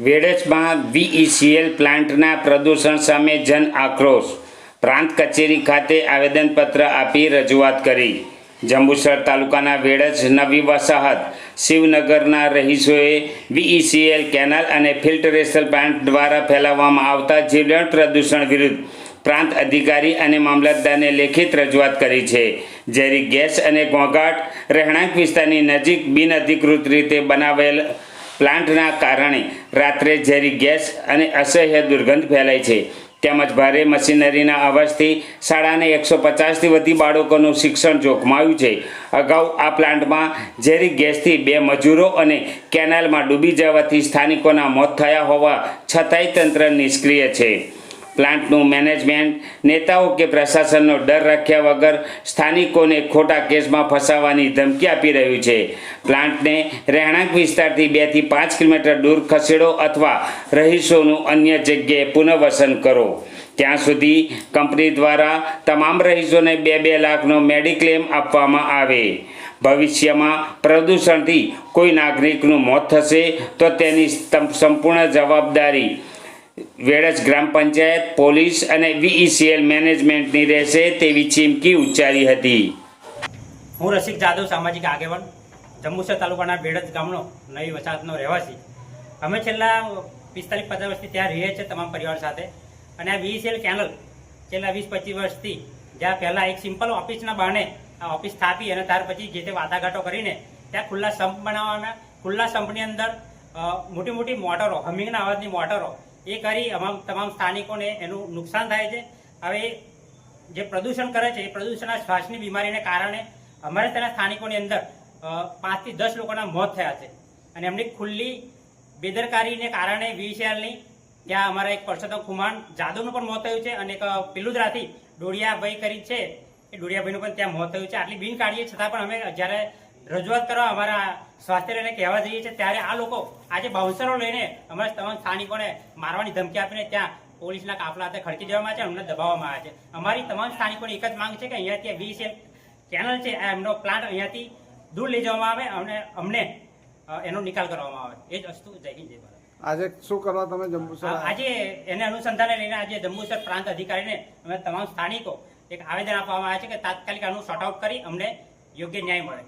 વેડજમાં વીઈસીએલ પ્લાન્ટના પ્રદૂષણ સામે જન આક્રોશ. પ્રાંત કચેરી ખાતે આવેદનપત્ર આપી રજૂઆત કરી. જંબુસર તાલુકાના વેડજ નવી વસાહત શિવનગરના રહીશોએ વીઈસીએલ કેનાલ અને ફિલ્ટરેશન પ્લાન્ટ દ્વારા ફેલાવવામાં આવતા જીવલેણ પ્રદૂષણ વિરુદ્ધ પ્રાંત અધિકારી અને મામલતદારને લેખિત રજૂઆત કરી છે. ઝેરી ગેસ અને ઘોંઘાટ રહેણાંક વિસ્તારની નજીક બિનઅધિકૃત રીતે બનાવેલ પ્લાન્ટના કારણે રાત્રે ઝેરી ગેસ અને અસહ્ય દુર્ગંધ ફેલાય છે. તેમજ ભારે મશીનરીના અવાજથી શાળાને 150થી વધુ બાળકોનું શિક્ષણ જોખમાયું છે. અગાઉ આ પ્લાન્ટમાં ઝેરી ગેસથી 2 મજૂરો અને કેનાલમાં ડૂબી જવાથી સ્થાનિકોના મોત થયા હોવા છતાંય તંત્ર નિષ્ક્રિય છે. પ્લાન્ટનું મેનેજમેન્ટ નેતાઓ કે પ્રશાસનનો ડર રાખ્યા વગર સ્થાનિકોને ખોટા કેસમાં ફસાવવાની ધમકી આપી રહ્યું છે. પ્લાન્ટને રહેણાંક વિસ્તારથી 2 થી 5 કિલોમીટર દૂર ખસેડો અથવા રહીશોનું અન્ય જગ્યાએ પુનર્વસન કરો. ત્યાં સુધી કંપની દ્વારા તમામ રહીશોને 2 લાખનો મેડિક્લેમ આપવામાં આવે. ભવિષ્યમાં પ્રદૂષણથી કોઈ નાગરિકનું મોત થશે તો તેની સંપૂર્ણ જવાબદારી વેડજ ગ્રામ પંચાયત, પોલીસ અને વીઈસીએલ મેનેજમેન્ટની રહેશે તેવી ચીમકી ઉચ્ચારી હતી. હું રસિક જાદવ, સામાજિક આગેવાન, જંબુસર તાલુકાના વેડજ ગામનો નવી વસાહતનો રહેવાસી. અમે છેલ્લા 45-50 વર્ષથી ત્યાં રહીએ છીએ તમામ પરિવાર સાથે. અને આ વીઈસીએલ કેનલ છેલ્લા 20-25 વર્ષથી જ્યાં પહેલાં એક સિમ્પલ ઓફિસના બહાને આ ઓફિસ સ્થાપી અને ત્યાર પછી જે તે વાટાઘાટો કરીને ત્યાં ખુલ્લા સંપ બનાવવાના, ખુલ્લા સંપની અંદર મોટી મોટી મોટરો, હમિંગના અવાજની મોટરો એ કરી તમામ સ્થાનિકોને એનું નુકસાન થાય છે. હવે જે પ્રદૂષણ કરે છે એ પ્રદૂષણના શ્વાસની બીમારીને કારણે અમારે તેના સ્થાનિકોની અંદર 5 થી 10 લોકોના મોત થયા છે. અને એમની ખુલ્લી બેદરકારીને કારણે વીઈસીએલની ત્યાં અમારા એક પરસોત્તમ ખુમાન જાદવનું પણ મોત થયું છે અને એક પિલુદરાથી ડોડિયાભાઈ કરી છે એ ડોડિયાભાઈનું પણ ત્યાં મોત થયું છે. આટલી બિનકાળજી છતાં પણ અમે જ્યારે રજૂઆત કરવા અમારા સ્વાસ્થ્ય લઈને કહેવા જઈએ છીએ ત્યારે આ લોકો આજે બાઉન્સરો લઈને અમારા તમામ સ્થાનિકોને મારવાની ધમકી આપીને ત્યાં પોલીસના કાફલા હાથે ખડકી દેવામાં આવે છે, અમને દબાવવામાં આવે છે. અમારી તમામ સ્થાનિકોની એક જ માંગ છે કે અહીંયાથી વીઈસીએલ કેનલ છે એમનો પ્લાન્ટ અહીંયાથી દૂર લઈ જવામાં આવે અને અમને એનો નિકાલ કરવામાં આવે. એ જ વસ્તુ. જય હિન્દ, જય ભારત. આજે શું કરવા તમે જંબુસર? આજે એને અનુસંધાને લઈને આજે જંબુસર પ્રાંત અધિકારીને અમે તમામ સ્થાનિકો એક આવેદન આપવામાં આવે છે કે તાત્કાલિક આનું શોર્ટ આઉટ કરી અમને યોગ્ય ન્યાય મળે.